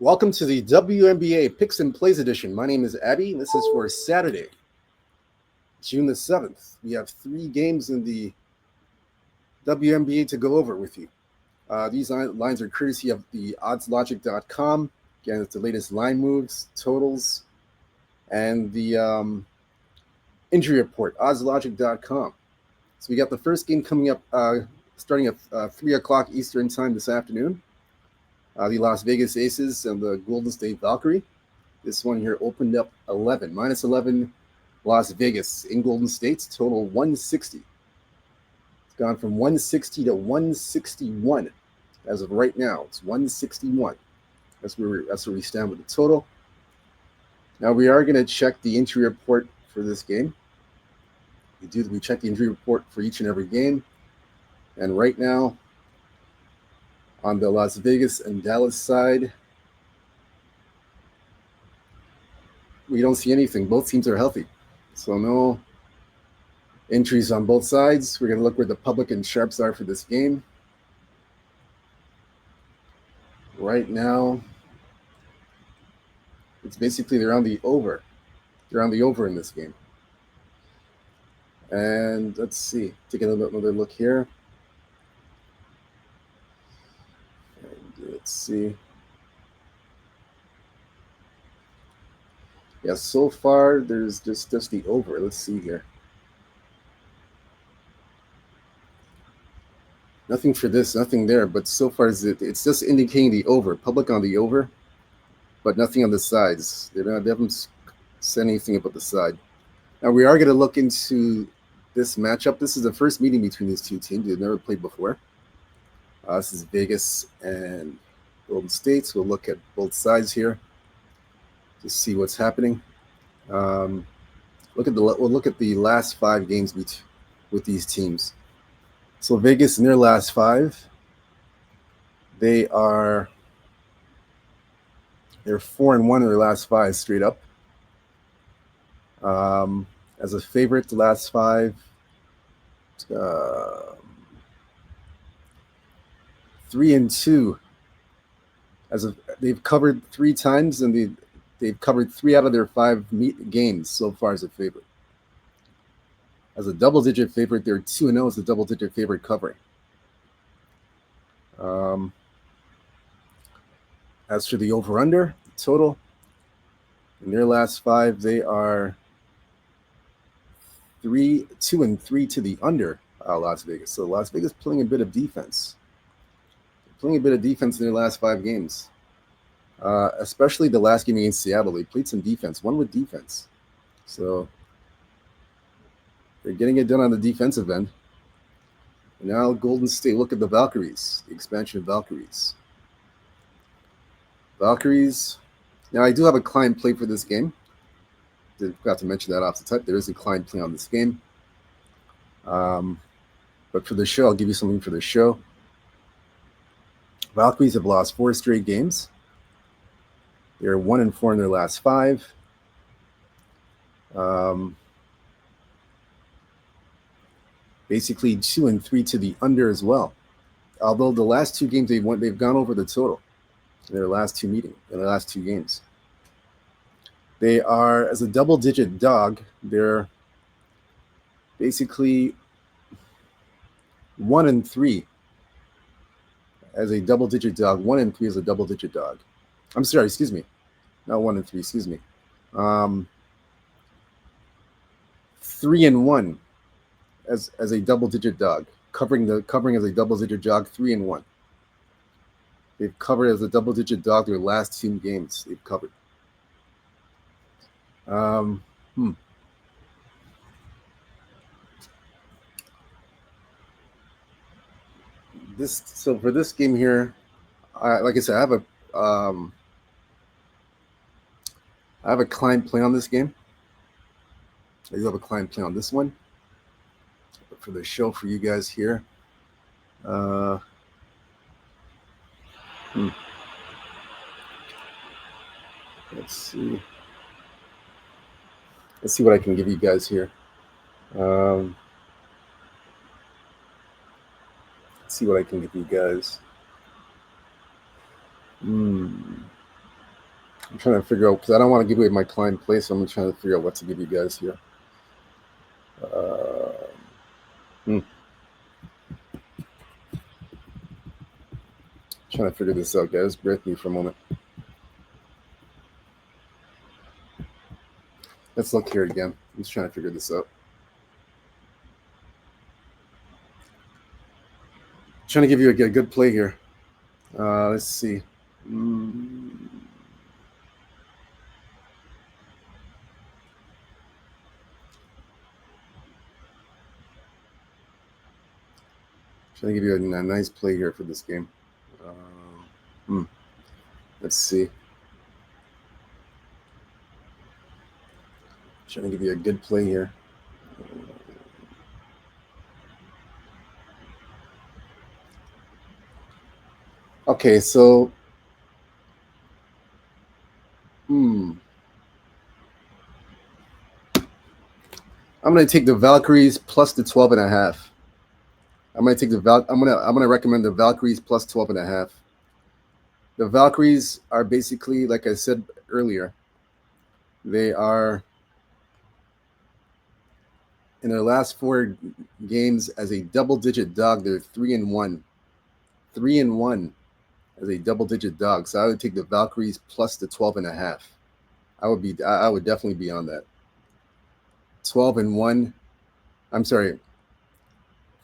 Welcome to the WNBA Picks and Plays edition. My name is Abby, and this is for Saturday, June the 7th. We have 3 games in the WNBA to go over with you. These lines are courtesy of the oddslogic.com. Again, it's the latest line moves, totals, and the injury report, oddslogic.com. So we got the first game coming up starting at 3 o'clock Eastern time this afternoon. The Las Vegas Aces and the Golden State Valkyrie. This one here opened up 11, minus 11 Las Vegas in Golden State, total 160. It's gone from 160 to 161 as of right now. It's 161. That's where we stand with the total. Now we are going to check the injury report for this game. We check the injury report for each and every game. And right now, on the Las Vegas and Dallas side, we don't see anything. Both teams are healthy. So no injuries on both sides. We're going to look where the public and sharps are for this game. Right now, it's basically they're on the over. They're on the over in this game. And let's see. Take another look here. Let's see. Yeah, so far there's just the over. Let's see here. Nothing for this, nothing there, but so far it's just indicating the over. Public on the over, but nothing on the sides. They haven't said anything about the side. Now we are going to look into this matchup. This is the first meeting between these two teams. They've never played before. This is Vegas and Golden State. So we'll look at both sides here to see what's happening. We'll look at the last 5 games with these teams. So Vegas in their last 5, they're 4-1 in their last 5 straight up. As a favorite, the last 5. 3-2. They've covered 3 times, and they've covered 3 out of their 5 games so far as a favorite. As a double-digit favorite, they're 2-0 as a double-digit favorite covering. As for the over/under total, in their last 5, they are 2-3 to the under Las Vegas. So Las Vegas playing a bit of defense. Playing a bit of defense in their last 5 games. Especially the last game against Seattle. They played some defense, won with defense. So they're getting it done on the defensive end. And now Golden State, look at the Valkyries, the expansion of Valkyries. Valkyries, now I do have a client play for this game. Forgot to mention that off the top. There is a client play on this game. But for the show, I'll give you something for the show. Valkyries have lost 4 straight games. They're 1-4 in their last 5. Basically 2-3 to the under as well. Although the last 2 games they've gone over the total in their last 2 games. They are, as a double-digit dog, they're basically 1-3 as a double-digit dog. 1-3 as a double-digit dog. I'm sorry, excuse me. Not 1-3, excuse me. 3-1 as a double-digit dog. Covering as a double-digit dog, 3-1. They've covered as a double-digit dog their last 2 games. They've covered. So for this game here, like I said, I have a client play on this game. I do have a client play on this one. But for the show for you guys here, let's see. Let's see what I can give you guys here. Let's see what I can give you guys. trying to figure out because I don't want to give away my client play, so I'm trying to figure out what to give you guys here. Trying to figure this out, guys. Bear with me for a moment. Let's look here again. I'm just trying to figure this out. Trying to give you a good play here. Let's see. Trying to give you a nice play here for this game. Let's see. Trying to give you a good play here. Okay, so I'm going to take the Valkyries plus the 12.5. I'm going to take I'm going to recommend the Valkyries plus 12.5. The Valkyries are basically, like I said earlier, they are in their last 4 games as a double-digit dog. They're 3-1. 3-1 as a double-digit dog. So I would take the Valkyries plus the 12.5. I would definitely be on that. 12-1. I'm sorry.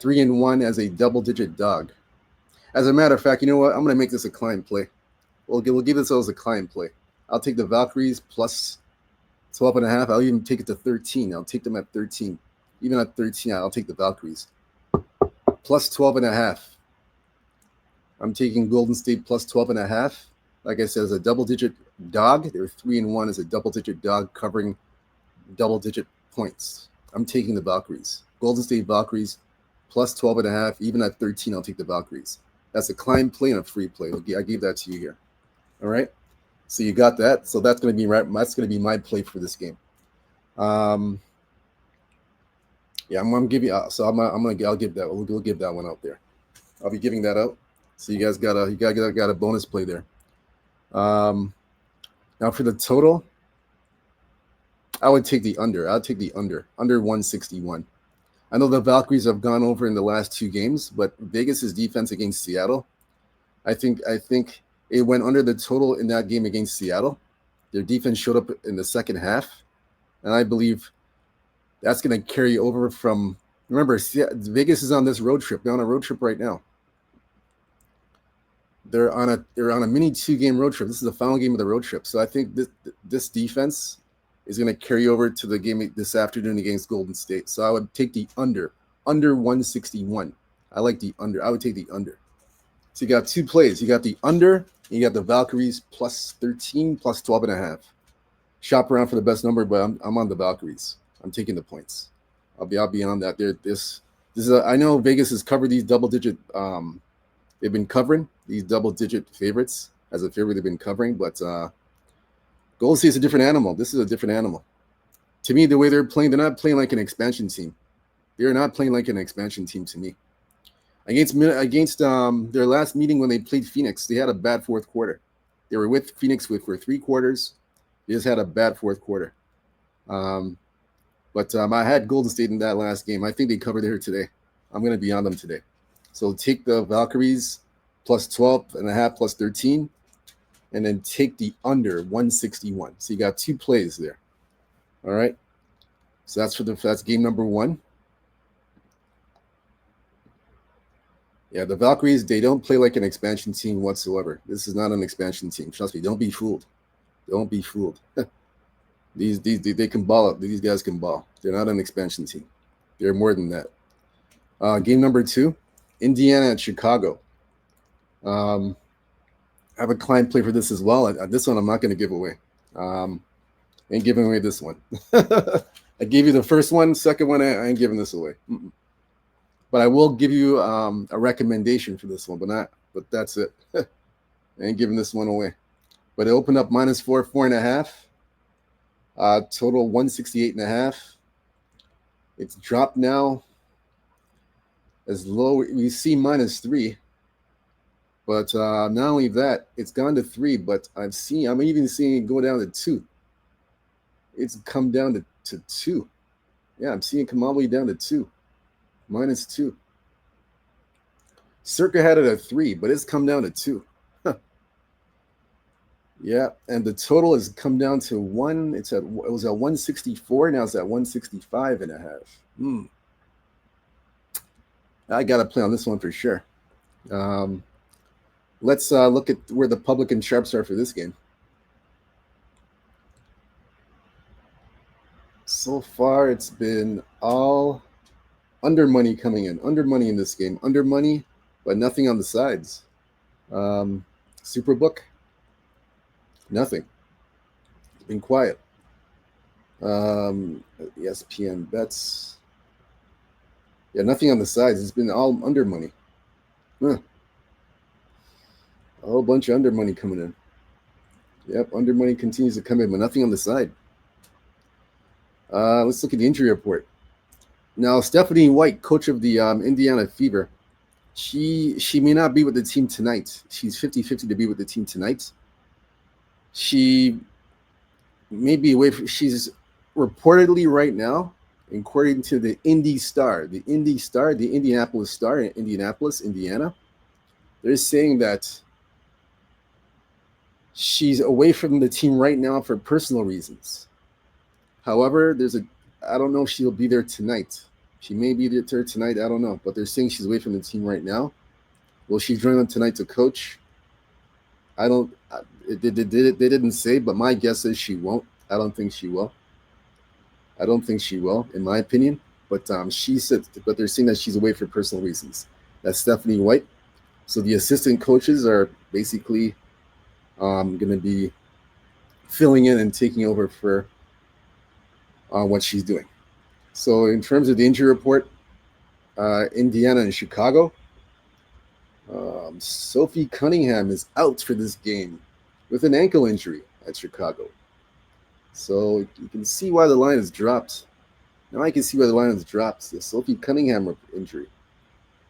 3-1 as a double-digit dog. As a matter of fact, you know what? I'm going to make this a client play. We'll give this as a client play. I'll take the Valkyries plus 12.5. I'll even take it to 13. I'll take them at 13. Even at 13, I'll take the Valkyries. Plus 12.5. I'm taking Golden State plus 12.5. Like I said, as a double-digit dog, they're 3-1 as a double-digit dog covering double-digit points. I'm taking the Valkyries. Golden State Valkyries plus 12.5. Even at 13, I'll take the Valkyries. That's a client play and a free play. I gave that to you here. All right. So you got that. So that's going to be my play for this game. I'm going to give you. So I'll give that. We'll give that one out there. I'll be giving that out. So you guys got a bonus play there. Now for the total, I would take the under. I'll take the under 161. I know the Valkyries have gone over in the last 2 games, but Vegas's defense against Seattle, I think it went under the total in that game against Seattle. Their defense showed up in the second half, and I believe that's going to carry over from. Remember, Vegas is on this road trip. They're on a road trip right now. They're on a mini 2-game road trip. This is the final game of the road trip. So I think this defense is going to carry over to the game this afternoon against Golden State. So I would take the under 161. I like the under. I would take the under. So you got 2 plays. You got the under, and you got the Valkyries plus 13, plus 12.5. Shop around for the best number, but I'm on the Valkyries. I'm taking the points. I'll be on that. This is I know Vegas has covered these double-digit. They've been covering these double-digit favorites as a favorite. They've been covering, but Golden State is a different animal. This is a different animal. To me, the way they're not playing like an expansion team. They're not playing like an expansion team to me. Against their last meeting when they played Phoenix, they had a bad fourth quarter. They were with Phoenix for 3 quarters. They just had a bad fourth quarter. But I had Golden State in that last game. I think they covered here today. I'm going to be on them today. So take the Valkyries plus 12.5 plus 13, and then take the under 161. So you got 2 plays there. All right. So that's game number 1. Yeah, the Valkyries, they don't play like an expansion team whatsoever. This is not an expansion team. Trust me, don't be fooled. Don't be fooled. They can ball up. These guys can ball. They're not an expansion team. They're more than that. Game number 2, Indiana at Chicago. I have a client play for this as well. This one I'm not going to give away. Ain't giving away this one. I gave you the first one. Second one, I ain't giving this away. But I will give you a recommendation for this one, but that's it. I ain't giving this one away. But it opened up -4, 4.5. Total 168.5. It's dropped now as low. We see -3. But not only that, it's gone to 3, but I'm even seeing it go down to 2. It's come down to 2. Yeah, I'm seeing it come all the way down to 2, -2. Circa had it at 3, but it's come down to 2. Yeah, and the total has come down to 1. It was at 164. Now it's at 165 and a half. I got to play on this one for sure. Let's look at where the public and sharps are for this game. So far, it's been all under money coming in. Under money in this game. Under money, but nothing on the sides. Superbook, nothing. It's been quiet. ESPN bets. Yeah, nothing on the sides. It's been all under money. Huh. A whole bunch of under money coming in. Yep, under money continues to come in, but nothing on the side. Let's look at the injury report. Now, Stephanie White, coach of the Indiana Fever, she may not be with the team tonight. She's 50-50 to be with the team tonight. She may be away. She's reportedly right now, according to the the Indianapolis Star in Indianapolis, Indiana, they're saying that she's away from the team right now for personal reasons. However, I don't know if she'll be there tonight. She may be there tonight. I don't know, but they're saying she's away from the team right now. Will she join them tonight to coach? I don't. They didn't say, but my guess is she won't. I don't think she will. In my opinion. But she said, but they're saying that she's away for personal reasons. That's Stephanie White. So the assistant coaches are basically going to be filling in and taking over for what she's doing. So in terms of the injury report, Indiana and Chicago, Sophie Cunningham is out for this game with an ankle injury at Chicago. So you can see why the line has dropped. Now I can see why the line has dropped. The Sophie Cunningham injury.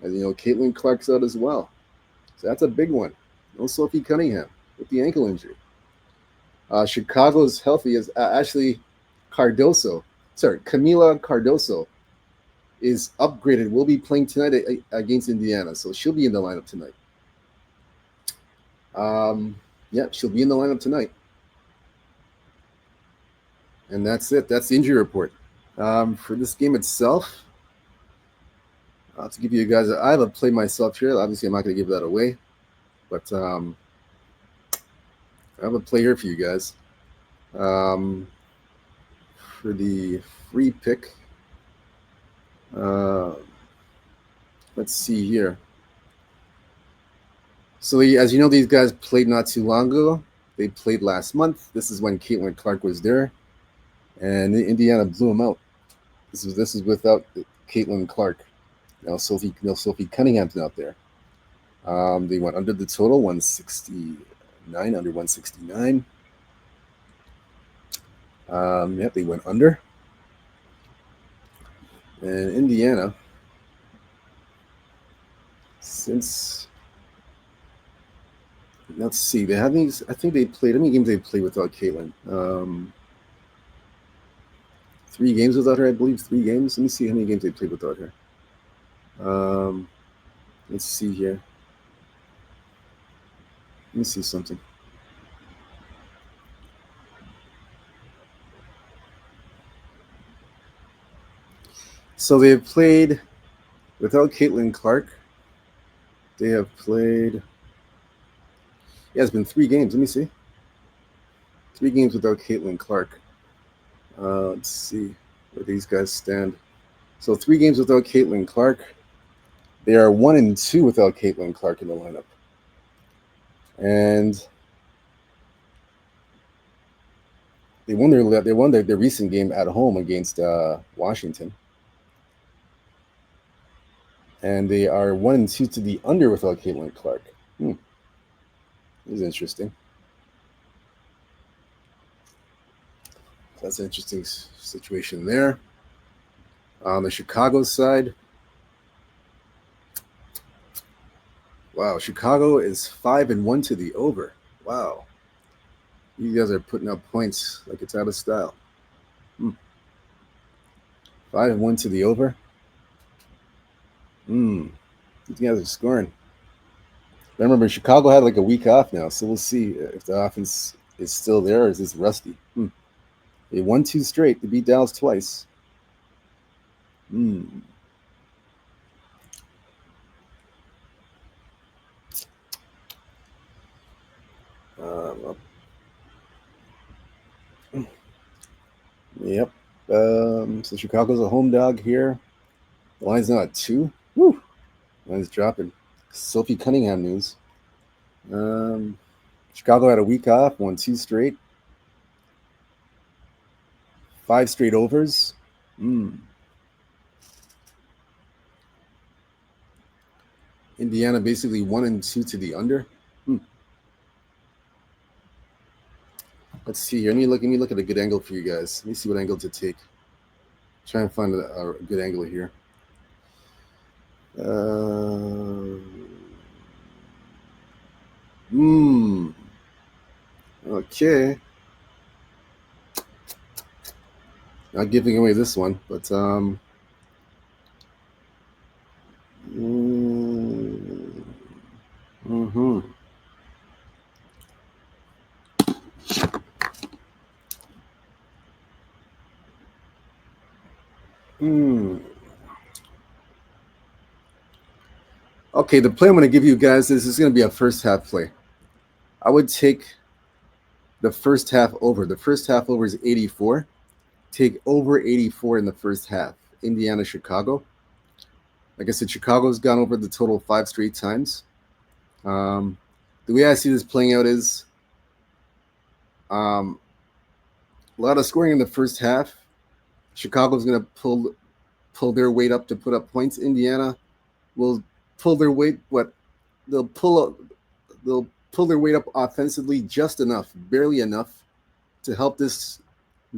And, Caitlin Clark's out as well. So that's a big one. No Sophie Cunningham with the ankle injury. Chicago's healthy as Camila Cardoso is upgraded. Will be playing tonight against Indiana. So she'll be in the lineup tonight. She'll be in the lineup tonight. And that's it. That's the injury report. For this game itself, to give you guys, I have a play myself here. Obviously, I'm not going to give that away. But I have a play here for you guys. For the free pick, let's see here. So as you know, these guys played not too long ago. They played last month. This is when Caitlin Clark was there, and Indiana blew them out. This is without Caitlin Clark. Now Sophie Cunningham's not there. They went under the total, 169, under 169. They went under. And Indiana, let's see, they have these. I think they played. How many games they played without Caitlin? 3 games without her, I believe. 3 games. Let me see how many games they played without her. Let's see here. Let me see something. So they have played without Caitlin Clark. They have played. Yeah, it's been 3 games. Let me see. 3 games without Caitlin Clark. Let's see where these guys stand. So 3 games without Caitlin Clark. They are 1-2 without Caitlin Clark in the lineup. And they won their recent game at home against Washington. And they are 1-2 to the under without Caitlin Clark. This is interesting. That's an interesting situation there. On the Chicago side, Wow, Chicago is 5-1 to the over. Wow, you guys are putting up points like it's out of style. 5-1 to the over. These guys are scoring. I remember Chicago had like a week off now, so we'll see if the offense is still there or is this rusty. They won 2 straight. They beat Dallas twice. Hmm. Um, yep. So Chicago's a home dog here. The line's now at 2. Woo. Line's dropping. Sophie Cunningham news. Chicago had a week off, won 2 straight. 5 straight overs. Indiana basically 1-2 to the under. Let's see here. Let me look at a good angle for you guys. Let me see what angle to take. Try and find a good angle here. Okay. Not giving away this one, but Okay, the play I'm going to give you guys is going to be a first half play. I would take the first half over. The first half over is 84. Take over 84 in the first half. Indiana, Chicago. Like I said, Chicago's gone over the total 5 straight times. The way I see this playing out is a lot of scoring in the first half. Chicago's going to pull their weight up to put up points. Indiana will pull their weight. They'll pull their weight up offensively just enough, barely enough, to help this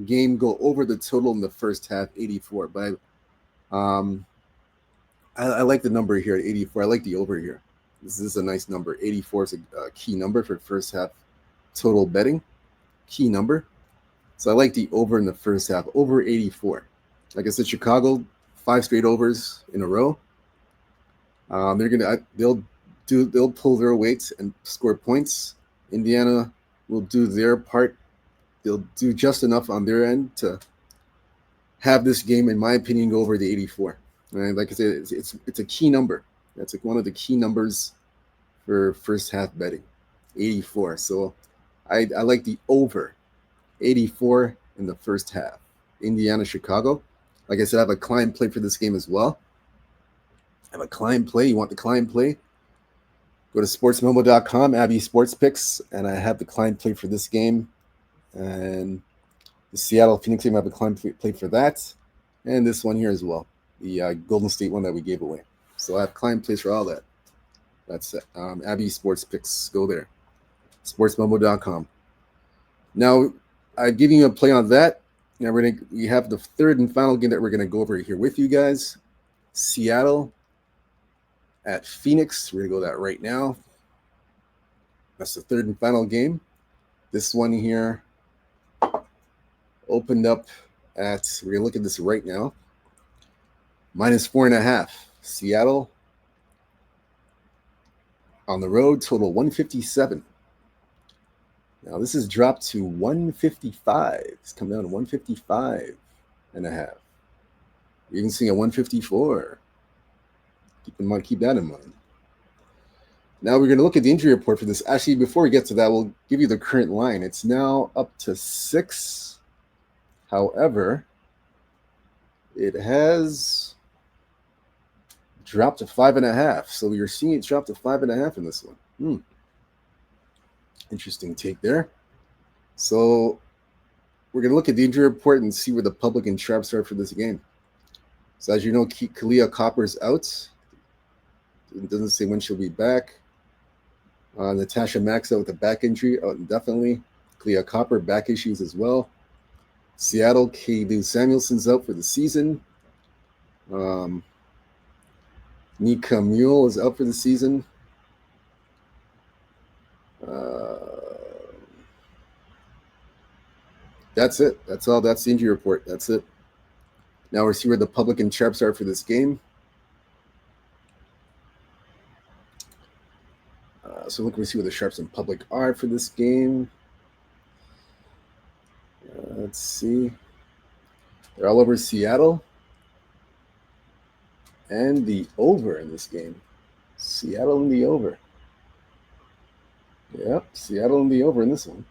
game go over the total in the first half, 84. But I like the number here at 84. I like the over here. This is a nice number. 84 is a key number for first half total betting. Key number. So I like the over in the first half, over 84. Like I said, Chicago, 5 straight overs in a row. They'll pull their weights and score points. Indiana will do their part. They'll do just enough on their end to have this game, in my opinion, go over the 84. And like I said, it's a key number. That's like one of the key numbers for first half betting, 84. So I like the over 84 in the first half. Indiana, Chicago. Like I said, I have a client play for this game as well. I have a client play. You want the client play? Go to sportsmemo.com, Abby Sports Picks, and I have the client play for this game. And the Seattle Phoenix game, I have a client play for that. And this one here as well, the Golden State one that we gave away. So I have client plays for all that. That's Abby Sports Picks. Go there. sportsmemo.com. Now, I'm giving you a play on that. Now we have the third and final game that we're going to go over here with you guys. Seattle at Phoenix. We're going to go that right now. That's the third and final game. This one here opened up at, we're going to look at this right now, -4.5. Seattle on the road, total 157. Now this is dropped to 155. It's come down to 155.5. You're even seeing a 154. Keep that in mind. Now we're going to look at the injury report for this. Actually, before we get to that, we'll give you the current line. It's now up to 6. However, it has dropped to 5.5. So you're seeing it drop to 5.5 in this one. Interesting take there. So we're going to look at the injury report and see where the public and sharps are for this game. So as you know, Kalia Copper's out. It doesn't say when she'll be back. Natasha Max out with a back injury, out indefinitely. Kalia Copper, back issues as well. Seattle, Kaydu Samuelson's out for the season. Nika Mule is out for the season. That's it. That's all. That's the injury report. That's it. Now we'll see where the public and sharps are for this game. So look, we see where the sharps and public are for this game. Let's see. They're all over Seattle and the over in this game. Seattle and the over. Yep, Seattle and the over in this one.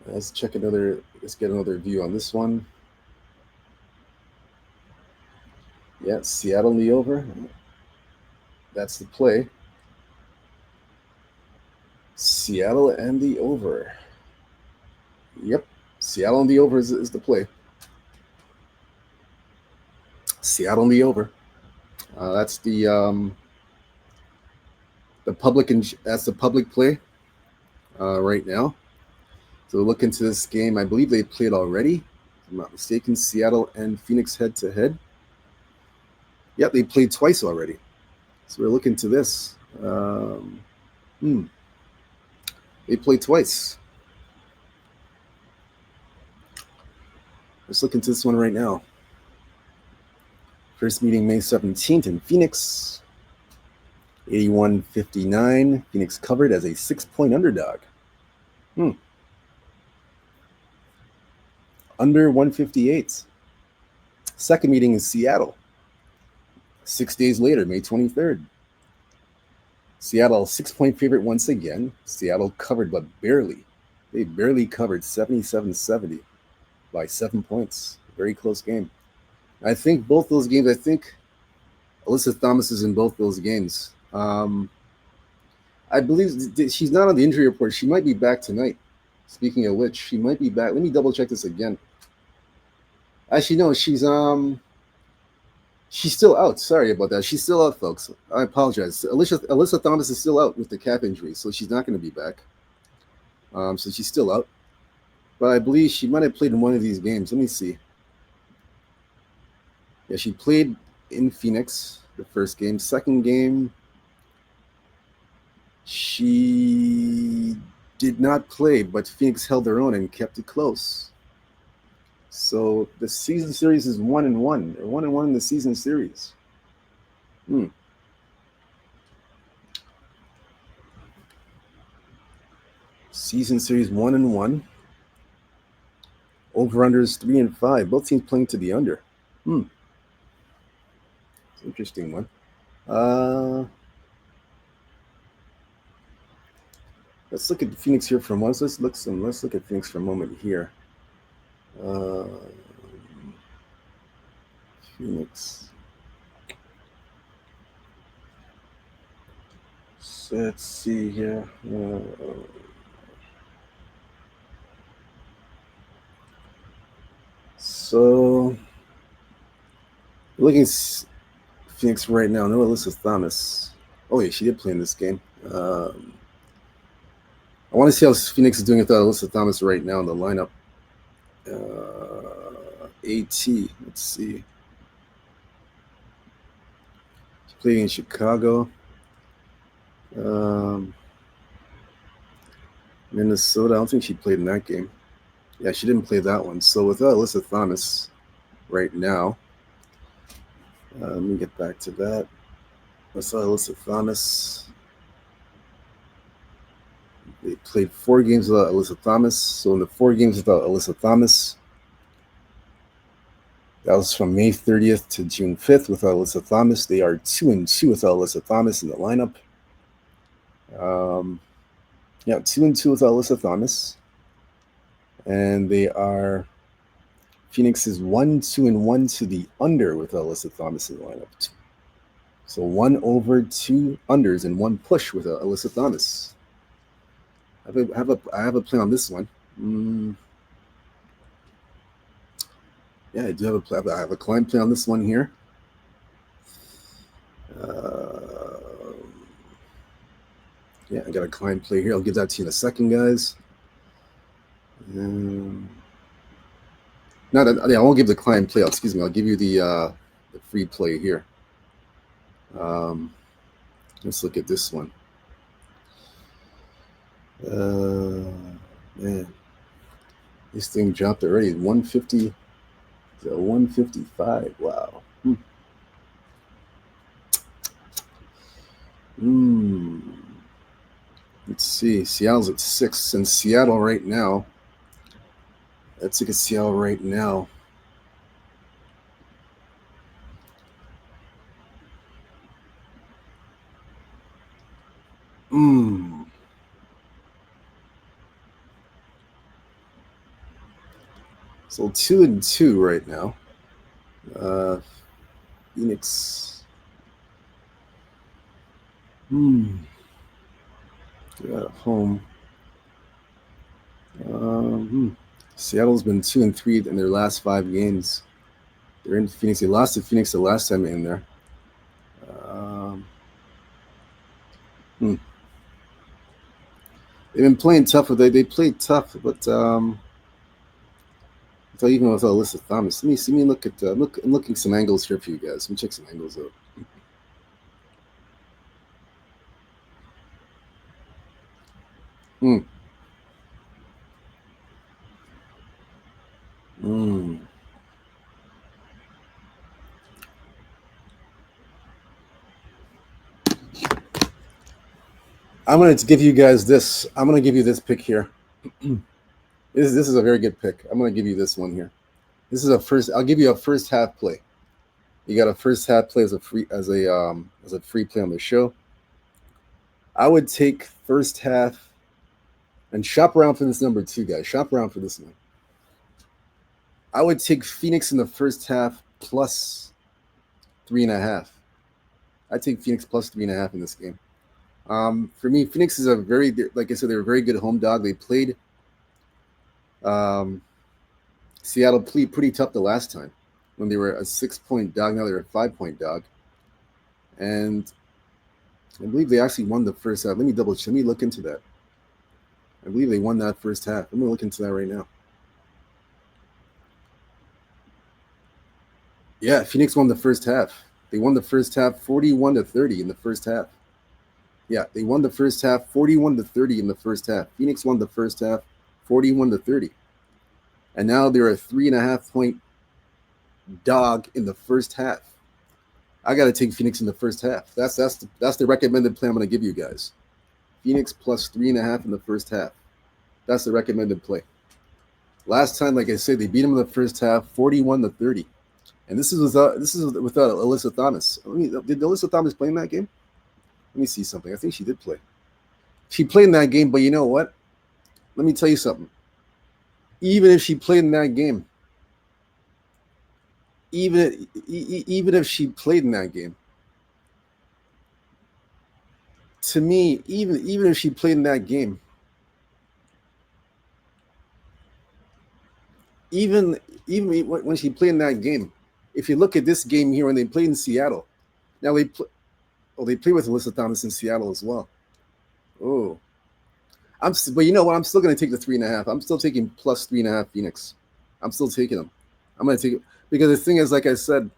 Let's check another. Let's get another view on this one. Yeah, Seattle and the over. That's the play. Seattle and the over. Yep, Seattle and the over is the play. Seattle and the over. That's the public and that's the public play right now. So look into this game. I believe they played already, if I'm not mistaken. Seattle and Phoenix head to head. Yep, they played twice already. So we're looking to this. They played twice. Let's look into this one right now. First meeting May 17th in Phoenix. 81-59. Phoenix covered as a 6-point underdog. Under 158. Second meeting in Seattle. 6 days later, May 23rd. Seattle, 6-point favorite once again. Seattle covered, but barely. They barely covered 77-70 by 7 points. Very close game. I think both those games, Alyssa Thomas is in both those games. I believe she's not on the injury report. She might be back tonight. Speaking of which, she might be back. Let me double check this again. Actually, no, she's still out. Sorry about that. She's still out, folks. I apologize. Alyssa Thomas is still out with the calf injury, so she's not going to be back. So she's still out. But I believe she might have played in one of these games. Let me see. Yeah, she played in Phoenix the first game. Second game, she did not play, but Phoenix held their own and kept it close. So the season series is 1-1. They're 1-1 in the season series. Season series 1-1. Over-unders 3-5. Both teams playing to the under. It's an interesting one. Let's look at Phoenix here for a moment. Let's look at Phoenix for a moment here. Phoenix. So let's see here. So looking at Phoenix right now. No Alyssa Thomas. Oh yeah, she did play in this game. I want to see how Phoenix is doing without Alyssa Thomas right now in the lineup. AT. Let's see. She played in Chicago. Minnesota. I don't think she played in that game. Yeah, she didn't play that one. So without Alyssa Thomas right now, let me get back to that. Without Alyssa Thomas. They played 4 games without Alyssa Thomas. So in the 4 games without Alyssa Thomas, that was from May 30th to June 5th without Alyssa Thomas. They are 2-2 without Alyssa Thomas in the lineup. 2-2 without Alyssa Thomas. And they are Phoenix is 1-2-1 to the under without Alyssa Thomas in the lineup. So 1 over, 2 unders, and 1 push without Alyssa Thomas. I have a play on this one. Yeah, I do have a play. I have a client play on this one here. Yeah, I got a client play here. I'll give that to you in a second, guys. I won't give the client play. Excuse me. I'll give you the free play here. Let's look at this one. Man, this thing dropped already. 150 to 155. Wow. Let's see. Seattle's at 6. And Seattle right now. Let's look at Seattle right now. So 2-2 right now. Phoenix. They're at home. Seattle's been 2-3 in their last 5 games. They're in Phoenix. They lost to Phoenix the last time in there. They've been playing tough. They played tough, but even with Alyssa Thomas, let me look at I'm looking some angles here for you guys. Let me check some angles out. I'm going to give you guys this. I'm going to give you this pick here. This is a very good pick. I'm going to give you this one here. This is a first. I'll give you a first half play. You got a first half play as a free play on the show. I would take first half and shop around for this number too, guys. Shop around for this one. I would take Phoenix in the first half plus 3.5. I'd take Phoenix plus 3.5 in this game. For me, Phoenix is like I said, they're a very good home dog. They played Seattle pretty tough the last time when they were a 6-point dog. Now they're a 5-point dog. And I believe they actually won the first half. Let me look into that. I believe they won that first half. I'm going to look into that right now. Yeah, Phoenix won the first half. They won the first half 41-30 in the first half. Yeah, they won the first half 41-30 in the first half. Phoenix won the first half 41-30. And now they're a 3.5-point dog in the first half. I got to take Phoenix in the first half. That's the recommended play I'm going to give you guys. Phoenix plus 3.5 in the first half. That's the recommended play. Last time, like I said, they beat them in the first half 41-30. And this is without Alyssa Thomas. Did Alyssa Thomas play in that game? Let me see something. I think she did play. She played in that game, but you know what? Let me tell you something. Even if she played in that game, even if she played in that game, to me, even if she played in that game, even when she played in that game, if you look at this game here when they played in Seattle, now they play with Alyssa Thomas in Seattle as well. Oh, but you know what? I'm still going to take the 3.5. I'm still taking plus 3.5 Phoenix. I'm still taking them. I'm going to take it because the thing is, like I said,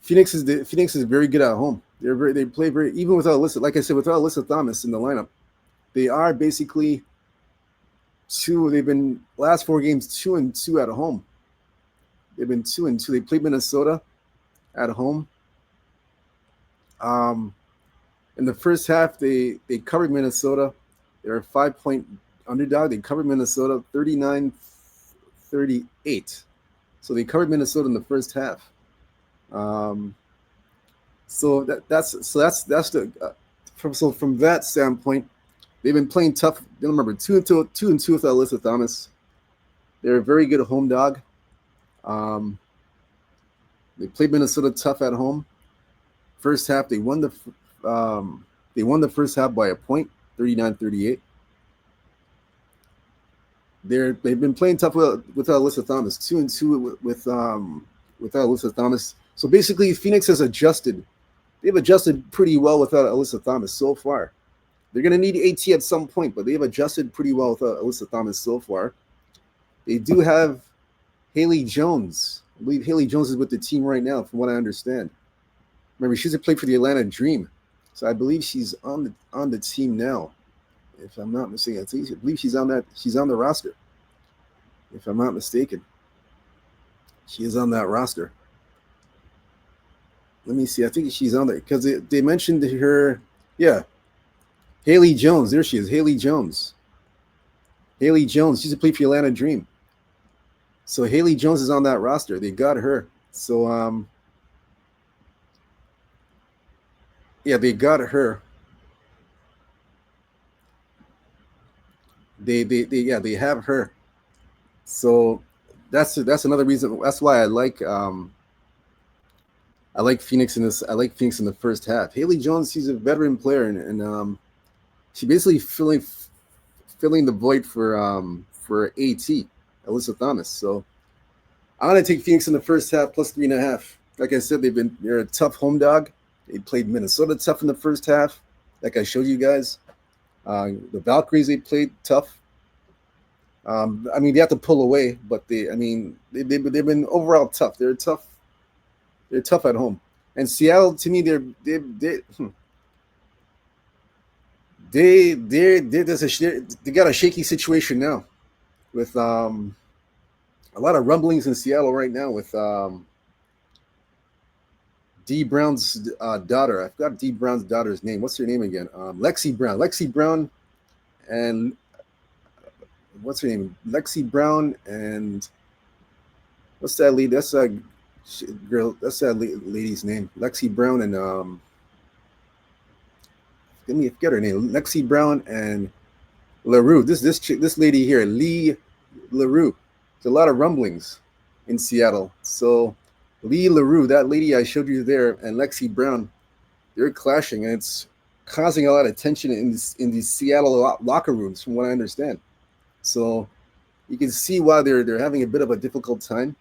Phoenix is very good at home. They play very even without Alyssa. Like I said, without Alyssa Thomas in the lineup, they are basically two. They've been last 4 games 2-2 at home. They've been 2-2. They played Minnesota at home. In the first half, they covered Minnesota. They're a 5-point underdog. They covered Minnesota 39-38. So they covered Minnesota in the first half. So from that standpoint, they've been playing tough. Remember, 2-2 without Alyssa Thomas. They're a very good home dog. They played Minnesota tough at home. First half, they won the first half by a point, 39-38. They've been playing tough without Alyssa Thomas, 2-2 without Alyssa Thomas. So basically, Phoenix has adjusted. They've adjusted pretty well without Alyssa Thomas so far. They're going to need AT at some point, but they've adjusted pretty well without Alyssa Thomas so far. They do have Haley Jones. I believe Haley Jones is with the team right now, from what I understand. Remember, she's a play for the Atlanta Dream. So I believe she's on the team now, if I'm not mistaken. I believe she's on the roster, if I'm not mistaken. She is on that roster. Let me see. I think she's on there because they mentioned her. Yeah, Haley Jones. There she is. Haley Jones. Haley Jones. She's a play for Atlanta Dream. So Haley Jones is on that roster. They got her. So yeah, they got her. They have her. So that's another reason. That's why I like Phoenix in this. I like Phoenix in the first half. Haley Jones, she's a veteran player, and she basically filling the void for AT Alyssa Thomas. So I'm gonna take Phoenix in the first half plus 3.5. Like I said, they're a tough home dog. They played Minnesota tough in the first half, like I showed you guys. The Valkyries, they played tough. I mean, they have to pull away, but they've been overall tough. They're tough. They're tough at home. And Seattle, to me, they got a shaky situation now with a lot of rumblings in Seattle right now with D Brown's daughter. I forgot D Brown's daughter's name. What's her name again? Lexi Brown. Lexi Brown and what's her name? Lexi Brown and what's that lead? That's a girl. That's that lady's name. Lexi Brown and let me forget her name. Lexi Brown and LaRue. This lady here, Lee LaRue. There's a lot of rumblings in Seattle. So Lee LaRue, that lady I showed you there, and Lexi Brown, they're clashing, and it's causing a lot of tension in these Seattle locker rooms, from what I understand. So you can see why they're having a bit of a difficult time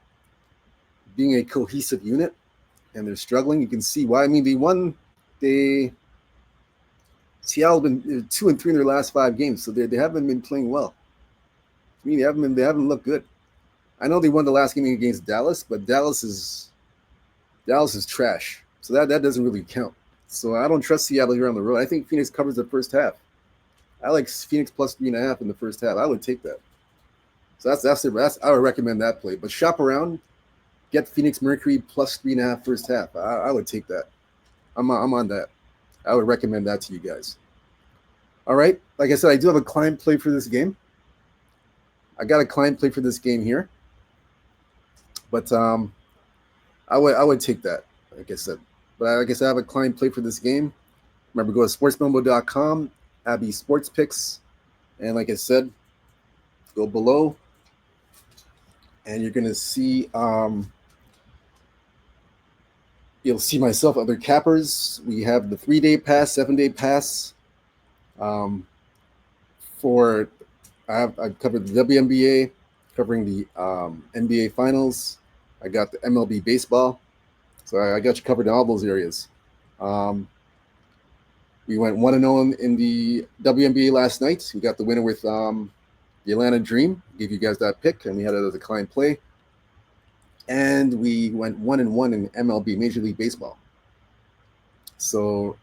being a cohesive unit, and they're struggling. You can see why. I mean, Seattle been 2-3 in their last 5 games, so they haven't been playing well. I mean, they haven't looked good. I know they won the last game against Dallas, but Dallas is trash, so that doesn't really count. So I don't trust Seattle here on the road. I think Phoenix covers the first half. I like Phoenix plus 3.5 in the first half. I would take that. So that's I would recommend that play. But shop around, get Phoenix Mercury plus 3.5 first half. I would take that. I'm on that. I would recommend that to you guys. All right. Like I said, I do have a client play for this game. I got a client play for this game here. But I would take that, like I said. But like I said, I have a client play for this game. Remember, go to sportsmembo.com, Abby Sports Picks, and like I said, go below, and you're gonna see you'll see myself, other cappers. We have the 3-day pass, 7-day pass. For I've covered the WNBA, covering the NBA Finals. I got the MLB baseball, so I got you covered in all those areas. We went 1-0 in the WNBA last night. We got the winner with the Atlanta Dream. Gave you guys that pick, and we had it as a client play. And we went 1-1 in MLB, Major League Baseball. So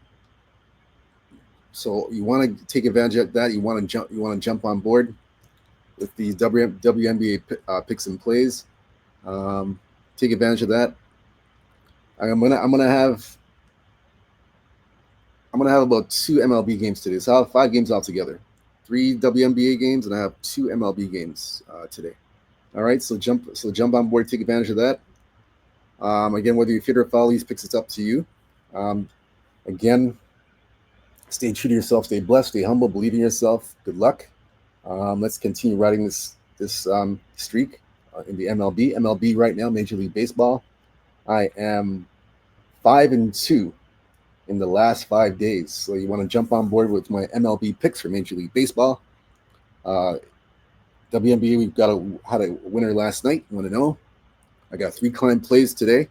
you want to take advantage of that. You want to jump on board with these WNBA picks and plays. Take advantage of that. I'm gonna have about 2 MLB games today. So I'll have 5 games altogether. 3 WNBA games, and I have 2 MLB games today. All right, so jump on board, take advantage of that. Again, whether you fit or follow these picks, it's up to you. Again, stay true to yourself, stay blessed, stay humble, believe in yourself. Good luck. Let's continue riding this streak in the MLB. MLB right now, Major League Baseball. I am 5-2 in the last 5 days. So you want to jump on board with my MLB picks for Major League Baseball. WNBA, had a winner last night. You want to know? I got 3 client plays today.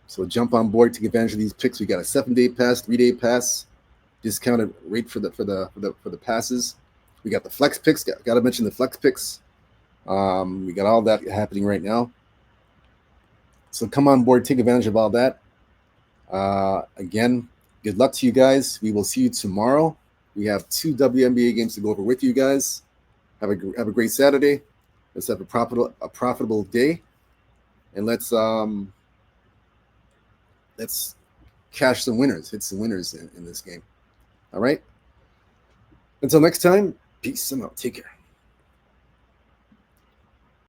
So jump on board, take advantage of these picks. We got a 7-day pass, 3-day pass, discounted rate for the passes. We got the flex picks. Got to mention the flex picks. We got all that happening right now. So come on board, take advantage of all that. Again, Good luck to you guys. We will see you tomorrow. We have 2 WNBA games to go over with you guys. Have a great Saturday. Let's have a profitable day, and let's cash some winners, hit some winners in this game. All right. Until next time, peace and out. Take care.